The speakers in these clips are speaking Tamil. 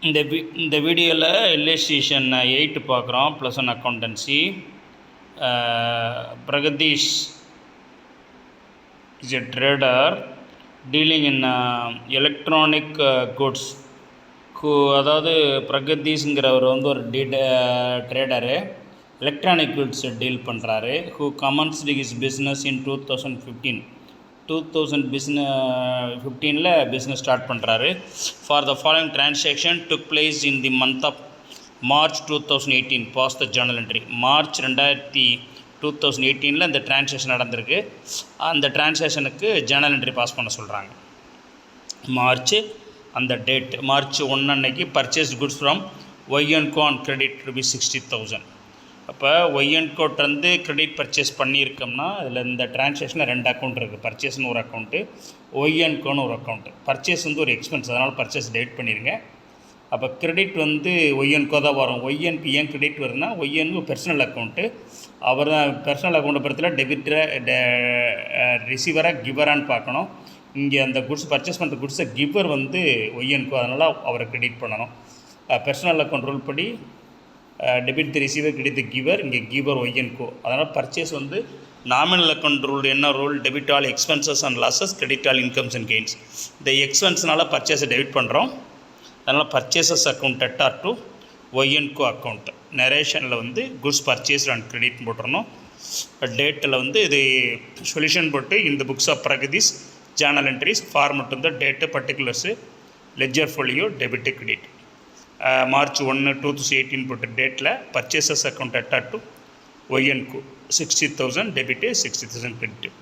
இந்த வீடியோவில் இல்லஸ்ட்ரேஷன் 8 பார்க்குறோம். Plus one accountancy. Pragadeesh is a trader dealing in electronic goods. அதாவது பிரகதீஷ்ங்கிறவர் வந்து ஒரு ட்ரேடரு, எலக்ட்ரானிக் குட்ஸ் டீல் பண்ணுறாரு. Who commenced his business in 2015 business start பண்ணுறாரு. For the following transaction took place in the month of March 2018. Pass the journal entry. March 2018 இந்த டிரான்சாக்ஷன் நடந்திருக்கு. அந்த டிரான்சாக்ஷனுக்கு ஜர்னல் என்ட்ரி பாஸ் பண்ண சொல்கிறாங்க. மார்ச் அந்த டேட் மார்ச் 1 அன்னைக்கு purchase goods from Y N Co on credit ₹60,000. அப்போ ஒய்என்கோட்டிருந்து கிரெடிட் பர்ச்சேஸ் பண்ணியிருக்கோம்னா அதில் இந்த டிரான்சாக்ஷனில் 2 அக்கௌண்ட் இருக்குது. பர்ச்சேஸ்னு ஒரு அக்கௌண்ட்டு, ஒய்என்கோன்னு ஒரு அக்கௌண்ட்டு. பர்ச்சேஸ் வந்து ஒரு எக்ஸ்பென்ஸ், அதனால் பர்ச்சேஸ் டேட் பண்ணிடுங்க. அப்போ கிரெடிட் வந்து ஒய்என்கோ தான் வரும். ஒய்என்க்கு ஏன் கிரெடிட் வருதுன்னா, ஒய்என்கு பர்சனல் அக்கௌண்ட்டு. அவர் தான் பர்சனல் அக்கௌண்ட்டை பொறுத்தல ரிசீவராக கிவரான்னு பார்க்கணும். இங்கே அந்த குட்ஸ் பர்ச்சேஸ் பண்ணுற குட்ஸை கிவர் வந்து ஒய்என்கோ, அதனால் அவரை கிரெடிட் பண்ணணும். பர்சனல் அக்கௌண்ட் ரூல் படி debit the receiver, credit the giver. இங்கே கிவர் ஒய்என்கோ. அதனால் பர்ச்சேஸ் வந்து நாமினல் அக்கௌண்ட் ரூல் என்ன rule? Debit all expenses and losses, credit all incomes and gains. இந்த எக்ஸ்பென்ஸ்னால பர்ச்சேஸை டெபிட் பண்ணுறோம். அதனால் purchases account debtor to Y N Co account. நரேஷனில் வந்து குட்ஸ் பர்ச்சேஸ் அண்ட் கிரெடிட் போட்டுறணும். டேட்டில் வந்து இது சொல்யூஷன் போட்டு இந்த books of Pragadeesh journal entries format வந்து date, particulars, ledger folio, debit credit. March 1, 2018 போட்ட டேட்டில் purchases account debtor to Y N Co 60,000 debit, 60,000 credit.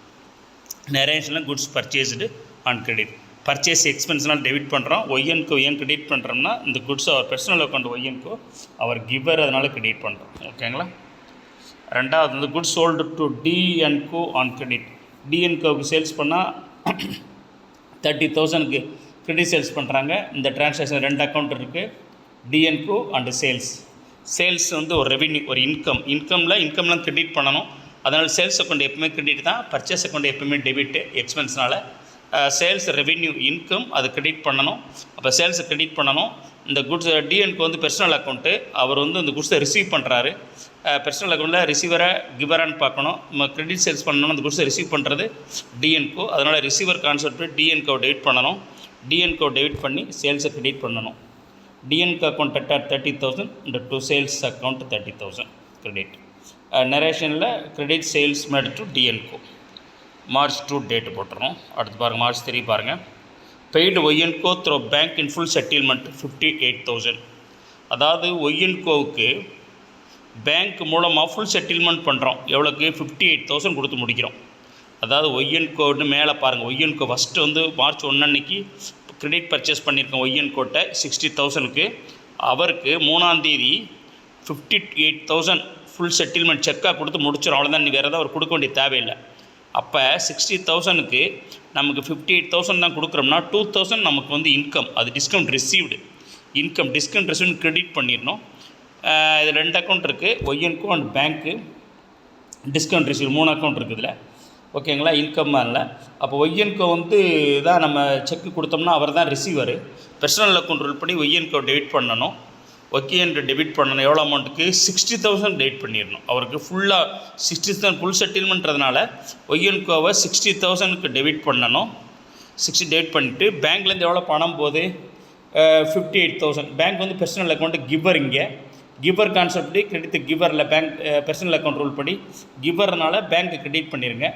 நரேஷனில் goods purchased on credit. Purchase எக்ஸ்பென்ஸ்னால் டெபிட் பண்ணுறோம். ஒய்என்கோ ஏன் கிரெடிட் பண்ணுறோம்னா, இந்த குட்ஸ் அவர் பர்சனல் அக்கௌண்ட் ஒய்என்கோ, அவர் கிவர், அதனால் கிரெடிட் பண்ணுறோம். ஓகேங்களா? ரெண்டாவது வந்து goods sold to T N Co on credit. டிஎன்கோவுக்கு சேல்ஸ் பண்ணால் 30,000க்கு கிரெடிட் சேல்ஸ் பண்ணுறாங்க. இந்த டிரான்சாக்ஷன் 2 அக்கௌண்ட் இருக்குது, டிஎன்கோ அண்டு சேல்ஸ். சேல்ஸ் வந்து ஒரு ரெவென்யூ, ஒரு இன்கம்லாம் கிரெடிட் பண்ணணும். அதனால் சேல்ஸ் அக்கௌண்ட் எப்பவுமே கிரெடிட் தான். பர்ச்சேஸ் அக்கௌண்ட் எப்பவுமே டெபிட்டு எக்ஸ்பென்ஸ்னால். சேல்ஸ் ரெவென்யூ இன்கம் அது கிரெடிட் பண்ணணும். அப்போ சேல்ஸை கிரெடிட் பண்ணணும். இந்த குட்ஸ் டிஎன்கோ வந்து பர்சனல் அக்கௌண்ட்டு, அவர் வந்து இந்த குட்ஸை ரிசீவ் பண்ணுறாரு. பர்சனல் அக்கௌண்ட்டில் ரிசீவரை கிவரான்னு பார்க்கணும். நம்ம கிரெடிட் சேல்ஸ் பண்ணணும், அந்த குட்ஸை ரிசீவ் பண்ணுறது டிஎன்கோ. அதனால் ரிசீவர் கான்செப்ட் டிஎன்கோ டெபிட் பண்ணணும். டிஎன்கோ டெபிட் பண்ணி சேல்ஸை கிரெடிட் பண்ணணும். டிஎன்கோ அக்கௌண்ட் டெட்டார் 30,000 இந்த டு சேல்ஸ் அக்கௌண்ட் 30,000 கிரெடிட். நரேஷனில் credit sales made to T N Co. March 2 date போட்டுறோம். அடுத்து பாருங்கள், மார்ச் 3 பாருங்கள். Paid Y N Co through bank in full settlement 58,000. அதாவது ஒய்என்கோவுக்கு பேங்க் மூலமாக ஃபுல் செட்டில்மெண்ட் பண்ணுறோம். எவ்வளோக்கு? 58,000 கொடுத்து முடிக்கிறோம். அதாவது ஒய்என்கோன்னு மேலே பாருங்கள். ஒய்என்கோ ஃபஸ்ட்டு வந்து மார்ச் 1 அன்னைக்கு கிரெடிட் பர்ச்சேஸ் பண்ணியிருக்கோம் ஒய்என்கோட்டை 60,000க்கு. அவருக்கு 3ஆம் தேதி 58,000 ஃபுல் செட்டில்மெண்ட் செக்காக கொடுத்து முடிச்சிடும். அவ்வளோதான், வேறு ஏதாவது அவர் கொடுக்க வேண்டிய தேவையில்லை. அப்போ 60,000க்கு நமக்கு 58,000 தான் கொடுக்குறோம்னா 2,000 நமக்கு வந்து இன்கம், அது discount received income. Discount received credit பண்ணிடணும். இது 2 அக்கௌண்ட் இருக்குது, ஒய்என்கோ அண்ட் பேங்க்கு. டிஸ்கவுண்ட் ரிசீவ் 3 அக்கௌண்ட் இருக்குது இதில். ஓகேங்களா? இன்கம் இல்லை. அப்போ ஒய்என்கோ வந்து தான் நம்ம செக்கு கொடுத்தோம்னா அவர் தான் ரிசீவர். பர்சனல் அக்கௌண்ட் ரூல் படி ஒய்என்கோ டெபிட் பண்ணணும். ஒய்என்கோ டெபிட் பண்ணணும். எவ்வளோ அமௌண்ட்டுக்கு? 60,000 டெபிட் பண்ணிடணும். அவருக்கு ஃபுல்லாக 60,000 ஃபுல் செட்டில்மெண்ட்றதுனால ஒய்என்கோவை 60,000க்கு டெபிட் பண்ணணும். 60 டெபிட் பண்ணிவிட்டு பேங்க்லேருந்து எவ்வளோ பணம் போகுது? 58,000. பேங்க் வந்து பர்சனல் அக்கௌண்ட்டு கிவர். இங்கே கிவர் கான்செப்ட் கிரெடிட் கிவரில் பேங்க் பர்சனல் அக்கௌண்ட் ரூல் படி கிவர்னால பேங்க்கு கிரெடிட் பண்ணிடுங்க.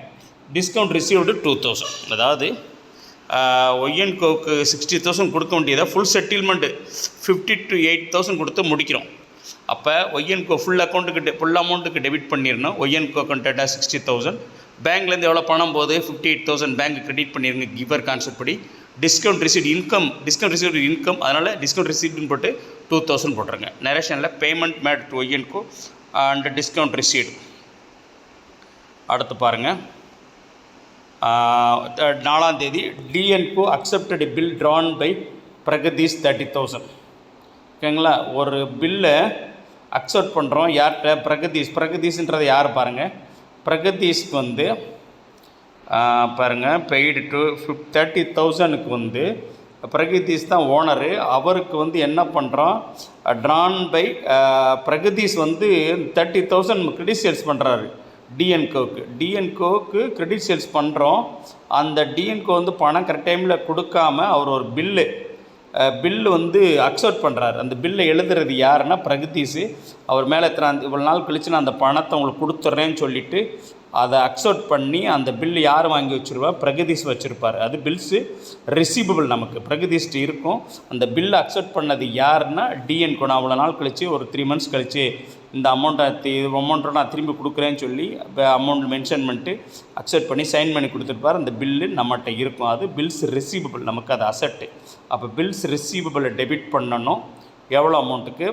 Discount received 2,000. அதாவது ஒய்என்கோவுக்கு 60,000 கொடுக்க வேண்டியதை ஃபுல் செட்டில்மெண்ட்டு 58,000 கொடுத்து முடிக்கிறோம். அப்போ ஒய்என்கோ ஃபுல் அமௌண்ட்டுக்கு டெபிட் பண்ணிடணும். ஒய்என்கோ அக்கௌண்ட் டேட்டா 60,000. பேங்க்லேருந்து எவ்வளோ பணம் போகுது? 58,000 பேங்க்கு கிரெடிட் பண்ணிடுங்க கிவர் கான்செப்ட் படி. டிஸ்கவுண்ட் ரிசீவ்டு இன்கம், அதனால் டிஸ்கவுண்ட் ரிசீவ்டுன்னு போட்டு 2,000 போட்டுருங்க. நரேஷனில் payment made to Y N Co and discount received. அடுத்து பாருங்கள், 4ஆம் தேதி T N Co accepted bill drawn by Pragadeesh 30,000. ஓகேங்களா? ஒரு பில்லை அக்செப்ட் பண்ணுறோம். யார்கிட்ட? பிரகதீஷ்ன்றது யார் பாருங்கள். பிரகதீஷ்க்கு வந்து பாருங்கள், பெய்டு டு 30,000க்கு வந்து பிரகதீஷ் தான் ஓனரு. அவருக்கு வந்து என்ன பண்ணுறோம், ட்ரான் பை பிரகதீஷ் வந்து 30,000 கிரெடிட் சேல்ஸ் பண்ணுறாரு டிஎன்கோவுக்கு கிரெடிட் சேல்ஸ் பண்ணுறோம். அந்த டிஎன்கோ வந்து பணம் கரெக்ட் டைமில் கொடுக்காம அவர் ஒரு பில்லு வந்து அக்செப்ட் பண்ணுறாரு. அந்த பில்லை எழுதுறது யாருன்னா பிரகதீஷ். அவர் மேலே இவ்வளோ நாள் கழிச்சு நான் அந்த பணத்தை உங்களுக்கு கொடுத்துட்றேன்னு சொல்லிவிட்டு அதை அக்செப்ட் பண்ணி அந்த பில்லு யார் வாங்கி வச்சுருவா, பிரகதீஷ் வச்சுருப்பார். அது பில்ஸு ரிசீவபிள் நமக்கு பிரகதீஷ்ட்டு இருக்கும். அந்த பில்லை அக்செப்ட் பண்ணது யாருன்னா டிஎன்கோ. நான் அவ்வளோ நாள் கழிச்சு ஒரு 3 months கழிச்சு இந்த அமௌண்ட்டை நான் திரும்பி கொடுக்குறேன்னு சொல்லி அமௌண்ட் மென்ஷன் பண்ணிட்டு அக்செப்ட் பண்ணி சைன் பண்ணி கொடுத்துருப்பார். அந்த பில்லு நம்மகிட்ட இருக்கும். அது பில்ஸ் ரிசீவபிள், நமக்கு அது அசெட்டு. அப்போ பில்ஸ் ரிசீவபிளை டெபிட் பண்ணணும். எவ்வளோ அமௌண்ட்டுக்கு,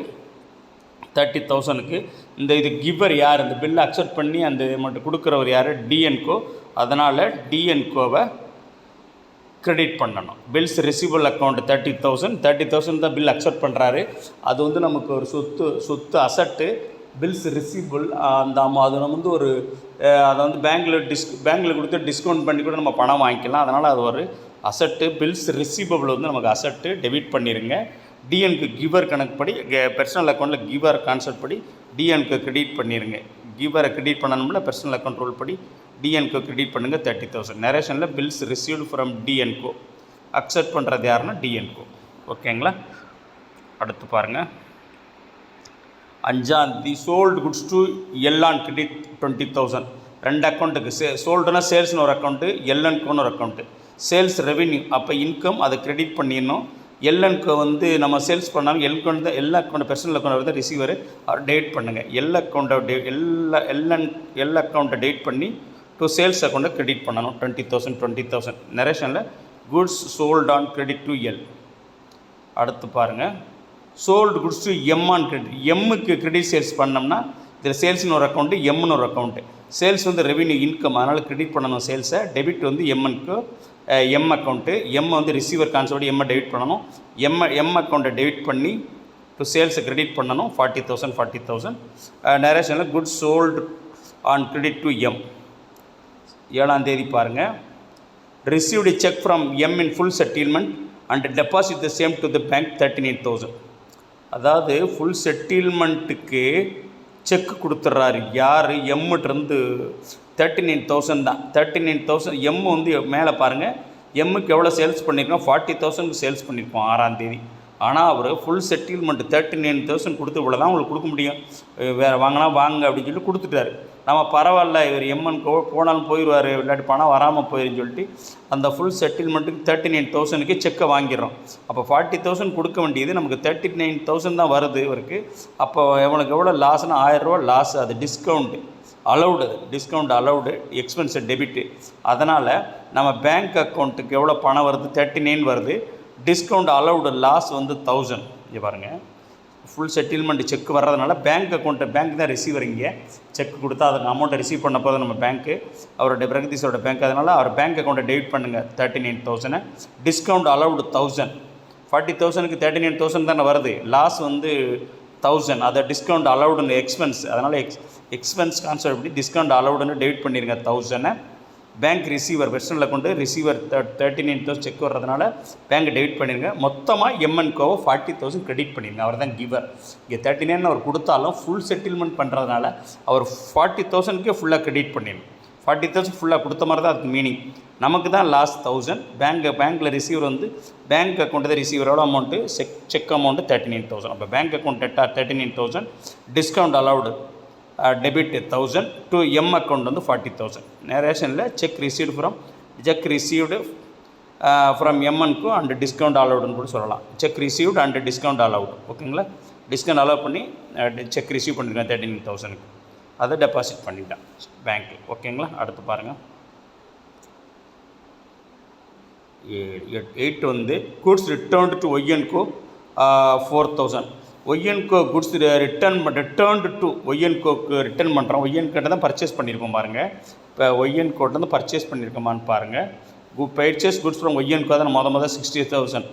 30,000க்கு. இது கிவர் யார், இந்த பில்லை அக்செப்ட் பண்ணி அந்த அமௌண்ட்டு கொடுக்குறவர் யார், டிஎன்கோ. அதனால் டிஎன்கோவை கிரெடிட் பண்ணணும். பில்ஸ் ரிசீவபிள் அக்கௌண்ட் 30,000 தான் பில் அக்செப்ட் பண்ணுறாரு. அது வந்து நமக்கு ஒரு சொத்து அசட்டு. பில்ஸ் ரிசீவபிள் அந்த அது நம்ம வந்து ஒரு அதை வந்து பேங்க்கில் கொடுத்து டிஸ்கவுண்ட் பண்ணி கூட நம்ம பணம் வாங்கிக்கலாம். அதனால் அது ஒரு அசட்டு. பில்ஸ் ரிசீவபிள் வந்து நமக்கு அசட்டு, டெபிட் பண்ணிடுங்க. டிஎன்க்கு கிவர் கணக்குப்படி பர்சனல் அக்கௌண்ட்டில் கிவர் கான்செப்ட் படி டிஎன்க்கு கிரெடிட் பண்ணிடுங்க. கிவரை கிரெடிட் பண்ணணும்ல பர்சனல் அக்கௌண்ட் ரூல் படி டிஎன்கோ கிரெடிட் பண்ணுங்கள் 30,000. நரேஷனில் பில்ஸ் ரிசீவ்டு ஃப்ரம் டிஎன்கோ. அக்செப்ட் பண்ணுறது யாருன்னா டிஎன்கோ. ஓகேங்களா? அடுத்து பாருங்கள். 5 சோல்டு குட்ஸ் டு எல்ஆன் கிரெடிட் 20,000. 2 அக்கௌண்ட்டுக்கு சோல்டுனா சேல்ஸ்னு ஒரு அக்கௌண்ட்டு, எல்என்கோன்னு ஒரு அக்கௌண்ட்டு. சேல்ஸ் ரெவென்யூ அப்போ இன்கம் அதை கிரெடிட் பண்ணிடணும். எல்என்கோ வந்து நம்ம சேல்ஸ் பண்ணாமல் எல்அக்கௌண்ட் தான் எல்லா அக்கௌண்ட் பர்சனல் அக்கௌண்ட் தான் ரிசீவர் அவர் டேட் பண்ணுங்கள். எல் அக்கௌண்ட்டை டேட் பண்ணி டு சேல்ஸ் அக்கௌண்ட்டை கிரெடிட் பண்ணணும் 20,000. நரேஷனில் goods sold on credit to L. அடுத்து பாருங்கள். Sold goods to M on credit. எம்முக்கு கிரெடிட் சேல்ஸ் பண்ணோம்னா இதில் சேல்ஸ்னு ஒரு அக்கௌண்ட்டு, எம்னு ஒரு அக்கௌண்ட்டு. சேல்ஸ் வந்து ரெவென்யூ இன்கம், அதனால் கிரெடிட் பண்ணணும் சேல்ஸை. டெபிட் வந்து எம்என்க்கு எம் அக்கௌண்ட்டு. எம் வந்து ரிசீவர் கான்செப்ட் எம்மை டெபிட் பண்ணணும். எம் அக்கௌண்ட்டை டெபிட் பண்ணி டு சேல்ஸை கிரெடிட் பண்ணணும் 40,000. நரேஷனில் goods sold on credit to M. 7ஆம் தேதி பாருங்கள். Received cheque from M in full settlement and deposit the same to the bank 39,000. அதாவது ஃபுல் செட்டில்மெண்ட்டுக்கு செக்கு கொடுத்துட்றாரு யார், எம்மிட்டிருந்து 39,000 தான். 39,000 எம் வந்து மேலே பாருங்கள். எம்முக்கு எவ்வளோ சேல்ஸ் பண்ணியிருக்கோம், 40,000க்கு சேல்ஸ் பண்ணியிருக்கோம் 6ஆம் தேதி. ஆனால் அவர் ஃபுல் செட்டில்மெண்ட் 39,000 கொடுத்து இவ்வளோ தான் உங்களுக்கு கொடுக்க முடியும், வேறு வாங்கினா வாங்க அப்படின்னு சொல்லி கொடுத்துட்டாரு. நம்ம பரவாயில்ல இவர் எம்என் போனாலும் போயிடுவார், இல்லாட்டி பணம் வராமல் போயிருன்னு சொல்லிட்டு அந்த ஃபுல் செட்டில்மெண்ட்டுக்கு 39,000க்கு செக்கை வாங்கிடுறோம். அப்போ 40,000 கொடுக்க வேண்டியது நமக்கு 39,000 தான் வருது இவருக்கு. அப்போ எவனுக்கு எவ்வளோ லாஸ்னா 1000 ரூபா லாஸ். அது டிஸ்கவுண்ட் அலௌடு எக்ஸ்பென்ஸை டெபிட்டு. அதனால் நம்ம பேங்க் அக்கௌண்ட்டுக்கு எவ்வளோ பணம் வருது, 39 வருது. டிஸ்கவுண்ட் அலௌடு லாஸ் வந்து 1000. இங்கே பாருங்கள், ஃபுல் செட்டில்மெண்ட் செக் வர்றதுனால பேங்க் தான் ரிசீவர். இங்கே செக் கொடுத்தா அதுக்கு அமௌண்ட்டை ரிசீவ் பண்ண போது நம்ம பேங்க்கு அவருடைய பிரகதீஷோட பேங்க். அதனால் அவர் பேங்க் அக்கௌண்ட்டை டெபிட் பண்ணுங்கள் 39,000. Discount allowed 1000. 40,000க்கு 39,000 தானே வருது, லாஸ் வந்து 1000. அதை டிஸ்கவுண்ட் அலௌடுன்னு எக்ஸ்பென்ஸ். அதனால் எக்ஸ்பென்ஸ் கான்செப்ட் எப்படி டிஸ்கவுண்ட் அலௌடுன்னு டெபிட் பண்ணிடுங்க 1000. Bank receiver personal account receiver 39,000 check வர்றதுனால பேங்க் டெபிட் பண்ணிடுங்க. மொத்தமாக எம்என்கோவை 40,000 கிரெடிட் பண்ணிடுங்க. அவர் தான் கிவர். இங்கே 39 அவர் கொடுத்தாலும் ஃபுல் செட்டில்மெண்ட் பண்ணுறதுனால அவர் 40,000க்கே ஃபுல்லாக கிரெடிட் பண்ணிடணும். 40,000 ஃபுல்லாக கொடுத்த மாதிரி தான் அதுக்கு மீனிங். நமக்கு தான் லாஸ் 1000. பேங்க்கில் ரிசீவர் வந்து பேங்க் அக்கௌண்ட்டு தான் ரிசீவர். எவ்வளோ அமௌண்ட்டு, செக் அமௌண்ட்டு 39,000. அப்போ bank account 39,000. Discount allowed debit 1000 to M account வந்து 40,000. நேரேஷனில் செக் ரிசீவ்டு ஃப்ரம் எம்என்க்கு அண்ட் டிஸ்கவுண்ட் அலௌடுன்னு கூட சொல்லலாம். Cheque received and discount allowed. ஓகேங்களா? டிஸ்கவுண்ட் அலோவ் பண்ணி செக் ரிசீவ் பண்ணியிருக்கேன் 39,000க்கு. அதை டெபாசிட் பண்ணிட்டேன் பேங்க்கு. ஓகேங்களா? அடுத்து பாருங்கள். 8 வந்து goods returned to Y N Co 4,000. Y N Co goods returned to ஒய்என்கோக்கு ரிட்டர்ன் பண்ணுறோம். ஒய்என்கிட்ட தான் பர்ச்சேஸ் பண்ணியிருக்கோம் பாருங்கள். இப்போ ஒய்என்கோட்ட வந்து பர்ச்சேஸ் பண்ணியிருக்கோமான்னு பாருங்கள். பர்ச்சேஸ் குட்ஸ் ஃப்ரம் ஒய்என்கோ தான் மொதல் 60,000.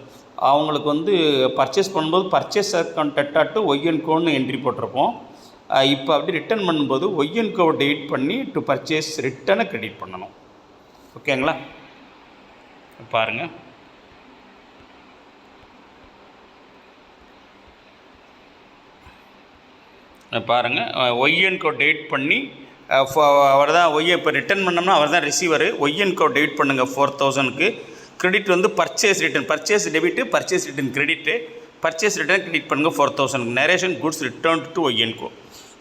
அவங்களுக்கு வந்து பர்ச்சேஸ் பண்ணும்போது பர்ச்சேஸ் அக்கௌண்ட் டு ஒய்என்கோன்னு என்ட்ரி போட்டிருப்போம். இப்போ அப்படி ரிட்டர்ன் பண்ணும்போது ஒய்என்கோவை டெபிட் பண்ணி டு பர்ச்சேஸ் ரிட்டனை கிரெடிட் பண்ணணும். ஓகேங்களா? பாருங்கள். பாருங்கள் ஒய்என்கோ டெபிட் பண்ணி அவர் தான் ஒய்யை இப்போ ரிட்டர்ன் பண்ணோம்னா அவர் தான் ரிசீவர். ஒய்என்கோ டெபிட் பண்ணுங்கள் 4000க்கு. கிரெடிட் வந்து purchase return, purchase debit, purchase return credit, purchase return credit பண்ணுங்கள் 4000க்கு. Narration goods return to Y N Co.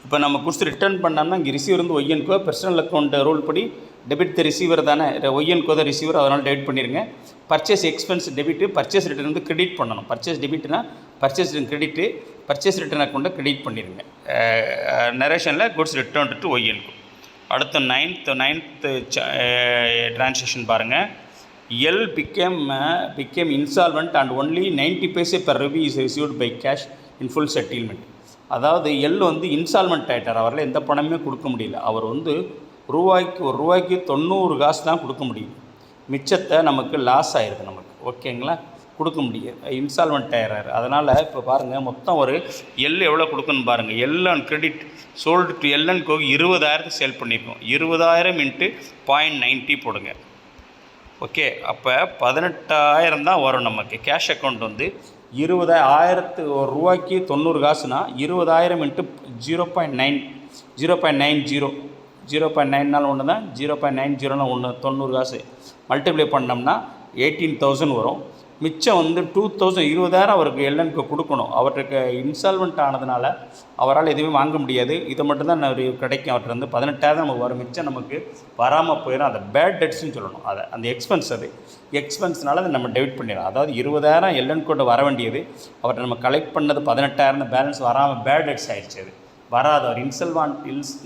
இப்போ நம்ம குட்ஸ் ரிட்டர்ன் பண்ணோம்னா இங்கே ரிசீவர் வந்து ஒய்என்கோ, பர்சனல் அக்கௌண்ட் ரூல் படி டெபிட் த ரிசீவர் தானே, ஒய்என்கோ தான் ரிசீவர், அதனால் டெபிட் பண்ணிடுங்க. Purchase expense debit, purchase return வந்து கிரெடிட் பண்ணணும். பர்ச்சேஸ் டெபிட்னா purchase return credit, purchase return அக்கௌண்ட்டை கிரெடிட் பண்ணிடுங்க. நரேஷனில் குட்ஸ் ரிட்டர்ன் டு ஒய்என்கோ. அடுத்து நைன்த்து ட்ரான்சாக்ஷன் பாருங்கள். L became insolvent and only 90 paise per rupee is received by cash in full settlement. அதாவது எல் வந்து இன்சால்மெண்ட் ஆகிட்டார். அவரால் எந்த பணமே கொடுக்க முடியல. அவர் வந்து ரூபாய்க்கு 90 காசு தான் கொடுக்க முடியும். மிச்சத்தை நமக்கு லாஸ் ஆகிடுது நமக்கு. ஓகேங்களா, கொடுக்க முடியும். இன்சால்மெண்ட் ஆகிறார். அதனால் இப்போ பாருங்கள் மொத்தம் ஒரு எல் எவ்வளோ கொடுக்கணும்னு பாருங்கள். L and credit sold to L N Co 20,000 sale பண்ணியிருக்கோம். 20,000 × 0.90 போடுங்க. ஓகே, அப்போ 18,000 தான் வரும் நமக்கு. கேஷ் அக்கௌண்ட் வந்து 20,000 ரூபாய்க்கு 90 காசுனா 20,000 × 0.90 0.9 ஒன்று தான், 0.90 ஒன்று 90 காசு மல்டிப்ளை பண்ணோம்னா 18,000 வரும். மிச்சம் வந்து 2,000 20,000 அவருக்கு எல்என்க்கு கொடுக்கணும். அவருக்கு இன்சால்வெண்ட் ஆனதுனால அவரால் எதுவுமே வாங்க முடியாது. இதை மட்டும்தான் கிடைக்கும். அவர்கிட்ட வந்து 18,000 நமக்கு வரும். மிச்சம் நமக்கு வராமல் போயிடும். அதை பேட் டெட்ஸ்ன்னு சொல்லணும். அதை அந்த எக்ஸ்பென்ஸ், அது எக்ஸ்பென்ஸ்னால அதை நம்ம டெபிட் பண்ணிடலாம். அதாவது 20,000 எல்என்கோட்ட வர வேண்டியது அவர்கிட்ட நம்ம கலெக்ட் பண்ணது 18,000 பேலன்ஸ் வராமல் பேட் டெட்ஸ் ஆகிடுச்சு. அது வராது. அவர்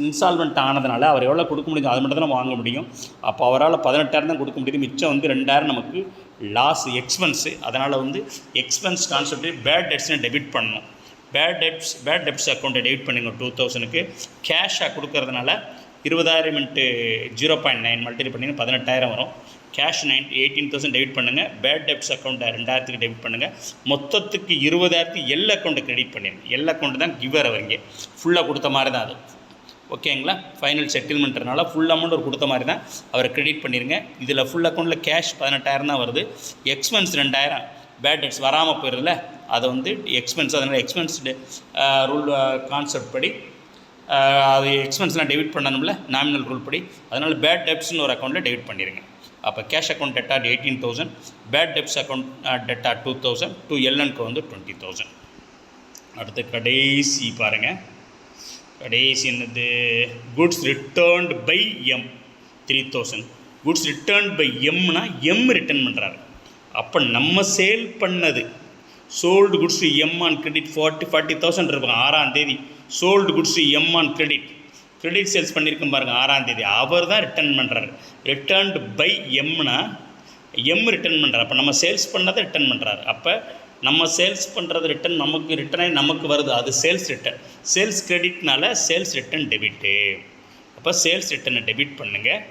இன்சால்வெண்ட் ஆனதுனால அவர் எவ்வளோ கொடுக்க முடியும் அது மட்டும் தான் நம்ம வாங்க முடியும். அப்போ அவரால் 18,000 தான் கொடுக்க முடியுது. மிச்சம் வந்து 2,000 நமக்கு லாஸ் எக்ஸ்பென்ஸு. அதனால் வந்து எக்ஸ்பென்ஸ் கான்செப்ட் பேட் டெட்ஸ்னு டெபிட் பண்ணணும். பேட் டெப்ட்ஸ் அக்கௌண்ட்டை டெபிட் பண்ணிங்க 2,000க்கு. கேஷாக கொடுக்கறதுனால 20,000 × 0.9 மல்டிப்ளை பண்ணிங்க 18,000 வரும். கேஷ் 18,000 டெபிட் பண்ணுங்கள். பேட் டெப்ட்ஸ் அக்கௌண்ட்டை 2,000க்கு டெபிட் பண்ணுங்கள். மொத்தத்துக்கு 20,000 எல் அக்கௌண்ட்டை கிரெடிட் பண்ணிடுங்க. எல் அக்கௌண்ட்டு தான் கிவர். அவங்க ஃபுல்லாக கொடுத்த மாதிரி தான் அது. ஓகேங்களா, ஃபைனல் செட்டில்மெண்ட்றனால ஃபுல் அமௌண்ட் ஒரு கொடுத்த மாதிரி தான் அவரை கிரெடிட் பண்ணிடுங்க. இதில் ஃபுல் அக்கௌண்ட்டில் கேஷ் 18,000 தான் வருது. எக்ஸ்பென்ஸ் 2,000 பேட் டெட்ஸ் வராமல் போயிடுதுல, அதை வந்து எக்ஸ்பென்ஸ். அதனால் எக்ஸ்பென்ஸ் ரூல் கான்செப்ட் படி அது எக்ஸ்பென்ஸ்லாம் டெபிட் பண்ணணும்ல நாமினல் ரூல் படி. அதனால் பேட் டெப்ட்ஸ்னு ஒரு அக்கௌண்ட்டில் டெபிட் பண்ணிடுங்க. அப்போ cash account debtor 18,000, bad debts account debtor 2,000, to எல்என்க்கு வந்து 20,000. அடுத்து கடைசி பாருங்கள். கடைசி என்னது, goods returned by M 3,000. Goods returned by எம்னா எம் ரிட்டர்ன் பண்ணுறாரு. அப்போ நம்ம சேல் பண்ணது sold goods M on credit 40,000 இருப்பாங்க. 6ஆம் தேதி sold goods M on credit sales பண்ணியிருக்கோம் பாருங்கள் 6ஆம் தேதி. அவர் தான் ரிட்டர்ன் பண்ணுறாரு. ரிட்டர்ன்டு பை எம்னா எம் ரிட்டர்ன் பண்ணுறாரு. அப்போ நம்ம சேல்ஸ் பண்ணதை ரிட்டர்ன் பண்ணுறாரு. அப்போ நம்ம சேல்ஸ் பண்ணுறது ரிட்டர்னாகி நமக்கு வருது. அது சேல்ஸ் ரிட்டர்ன். சேல்ஸ் கிரெடிட்னால சேல்ஸ் ரிட்டர்ன் டெபிட்டு. அப்போ சேல்ஸ் ரிட்டர்னை டெபிட் பண்ணுங்கள்.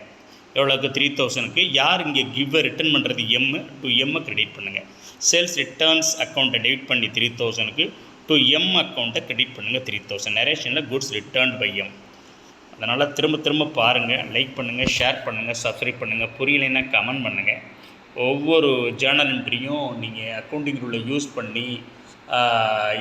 எவ்வளோக்கு 3,000க்கு. யார் இங்கே கிவ்வை ரிட்டர்ன் பண்ணுறது எம், டு எம்மை கிரெடிட் பண்ணுங்கள். சேல்ஸ் ரிட்டர்ன்ஸ் அக்கௌண்ட்டை டெபிட் பண்ணி 3,000க்கு, டு எம் அக்கௌண்ட்டை கிரெடிட் பண்ணுங்கள் 3,000. நரேஷனில் குட்ஸ் ரிட்டர்ன்டு பை எம். அதனால் திரும்ப பாருங்கள், லைக் பண்ணுங்கள், ஷேர் பண்ணுங்கள், சப்ஸ்கிரைப் பண்ணுங்கள். புரியலைன்னா கமெண்ட் பண்ணுங்கள். ஒவ்வொரு ஜேர்னல் என்ட்ரியும் நீங்கள் அக்கௌண்டிங் ரூலை யூஸ் பண்ணி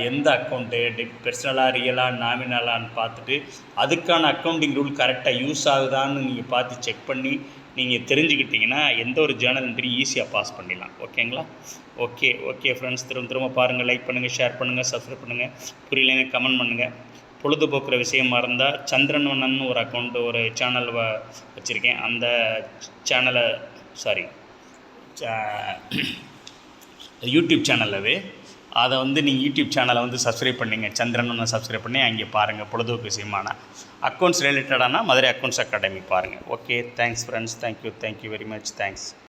எந்த அக்கௌண்ட்டு பெர்சனலாக ரியலாக நாமினலான்னு பார்த்துட்டு அதுக்கான அக்கௌண்டிங் ரூல் கரெக்டாக யூஸ் ஆகுதான்னு நீங்கள் பார்த்து செக் பண்ணி நீங்கள் தெரிஞ்சுக்கிட்டிங்கன்னா எந்த ஒரு ஜேர்னல் என்ட்ரி ஈஸியாக பாஸ் பண்ணிடலாம். ஓகேங்களா? ஓகே ஃப்ரெண்ட்ஸ், திரும்ப பாருங்கள், லைக் பண்ணுங்கள், ஷேர் பண்ணுங்கள், சப்ஸ்கிரைப் பண்ணுங்கள். புரியலைன்னா கமெண்ட் பண்ணுங்கள். பொழுதுபோக்குற விஷயமா இருந்தால் சந்திரன் ஒரு அக்கௌண்ட்டு ஒரு சேனல் வச்சுருக்கேன். அந்த சேனலை யூடியூப் சேனல் அதை வந்து நீங்கள் யூடியூப் சேனலை வந்து சப்ஸ்கிரைப் பண்ணிங்க. சந்திரன் சப்ஸ்கிரைப் பண்ணி அங்கே பாருங்கள். பொழுதுபோக்கு விஷயமான அக்கௌண்ட்ஸ் ரிலேட்டடான மதுரை அக்கௌண்ட்ஸ் அகாடமி பாருங்கள். Okay, thanks friends. Thank you very much. Thanks.